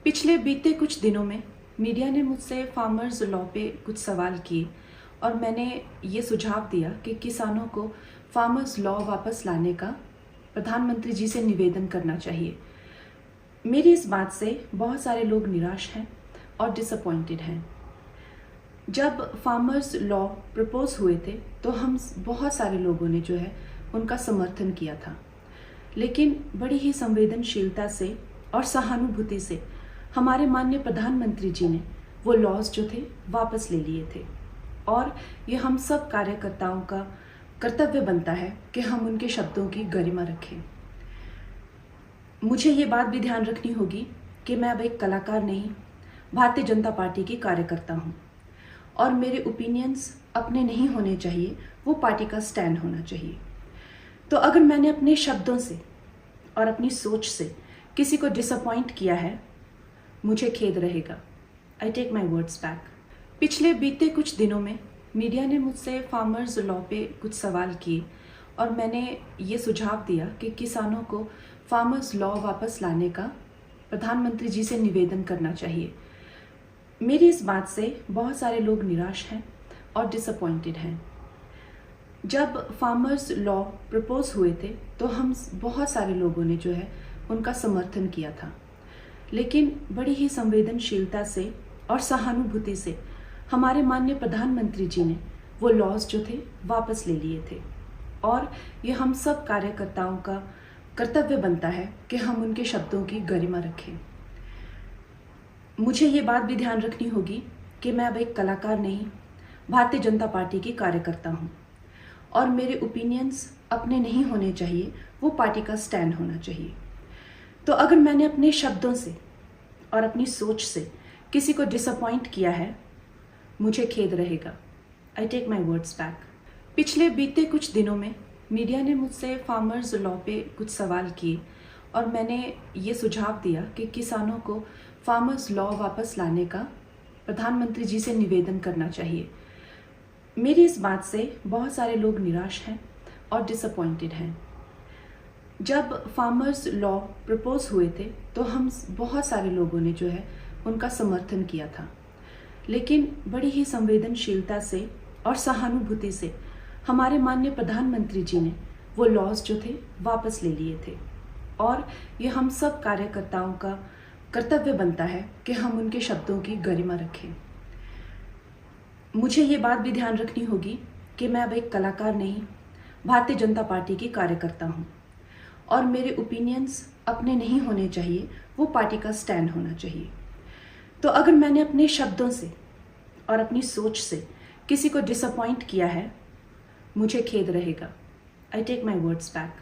पिछले बीते कुछ दिनों में मीडिया ने मुझसे फार्मर्स लॉ पे कुछ सवाल किए और मैंने ये सुझाव दिया कि किसानों को फार्मर्स लॉ वापस लाने का प्रधानमंत्री जी से निवेदन करना चाहिए। मेरी इस बात से बहुत सारे लोग निराश हैं और डिसअपॉइंटेड हैं। जब फार्मर्स लॉ प्रपोज हुए थे तो हम बहुत सारे लोगों ने जो है उनका समर्थन किया था, लेकिन बड़ी ही संवेदनशीलता से और सहानुभूति से हमारे माननीय प्रधानमंत्री जी ने वो लॉज जो थे वापस ले लिए थे। और ये हम सब कार्यकर्ताओं का कर्तव्य बनता है कि हम उनके शब्दों की गरिमा रखें। मुझे ये बात भी ध्यान रखनी होगी कि मैं अब एक कलाकार नहीं, भारतीय जनता पार्टी की कार्यकर्ता हूँ और मेरे ओपिनियंस अपने नहीं होने चाहिए, वो पार्टी का स्टैंड होना चाहिए। तो अगर मैंने अपने शब्दों से और अपनी सोच से किसी को डिसअपॉइंट किया है, मुझे खेद रहेगा। I take my words back. पिछले बीते कुछ दिनों में मीडिया ने मुझसे फार्मर्स लॉ पे कुछ सवाल किए और मैंने ये सुझाव दिया कि किसानों को फार्मर्स लॉ वापस लाने का प्रधानमंत्री जी से निवेदन करना चाहिए। मेरी इस बात से बहुत सारे लोग निराश हैं और डिसअपॉइंटेड हैं। जब फार्मर्स लॉ प्रपोज हुए थे तो हम बहुत सारे लोगों ने जो है उनका समर्थन किया था, लेकिन बड़ी ही संवेदनशीलता से और सहानुभूति से हमारे माननीय प्रधानमंत्री जी ने वो लॉज जो थे वापस ले लिए थे। और ये हम सब कार्यकर्ताओं का कर्तव्य बनता है कि हम उनके शब्दों की गरिमा रखें। मुझे ये बात भी ध्यान रखनी होगी कि मैं अब एक कलाकार नहीं, भारतीय जनता पार्टी की कार्यकर्ता हूँ और मेरे ओपिनियंस अपने नहीं होने चाहिए, वो पार्टी का स्टैंड होना चाहिए। तो अगर मैंने अपने शब्दों से और अपनी सोच से किसी को डिसअपॉइंट किया है, मुझे खेद रहेगा। I take my words back. पिछले बीते कुछ दिनों में मीडिया ने मुझसे फार्मर्स लॉ पे कुछ सवाल किए और मैंने ये सुझाव दिया कि किसानों को फार्मर्स लॉ वापस लाने का प्रधानमंत्री जी से निवेदन करना चाहिए। मेरी इस बात से बहुत सारे लोग निराश हैं और डिसअपॉइंटेड हैं। जब फार्मर्स लॉ प्रपोज हुए थे तो हम बहुत सारे लोगों ने जो है उनका समर्थन किया था, लेकिन बड़ी ही संवेदनशीलता से और सहानुभूति से हमारे माननीय प्रधानमंत्री जी ने वो लॉज जो थे वापस ले लिए थे। और ये हम सब कार्यकर्ताओं का कर्तव्य बनता है कि हम उनके शब्दों की गरिमा रखें। मुझे ये बात भी ध्यान रखनी होगी कि मैं अब एक कलाकार नहीं, भारतीय जनता पार्टी की कार्यकर्ता हूँ और मेरे ओपिनियंस अपने नहीं होने चाहिए, वो पार्टी का स्टैंड होना चाहिए। तो अगर मैंने अपने शब्दों से और अपनी सोच से किसी को डिसअपॉइंट किया है, मुझे खेद रहेगा। I take my words back.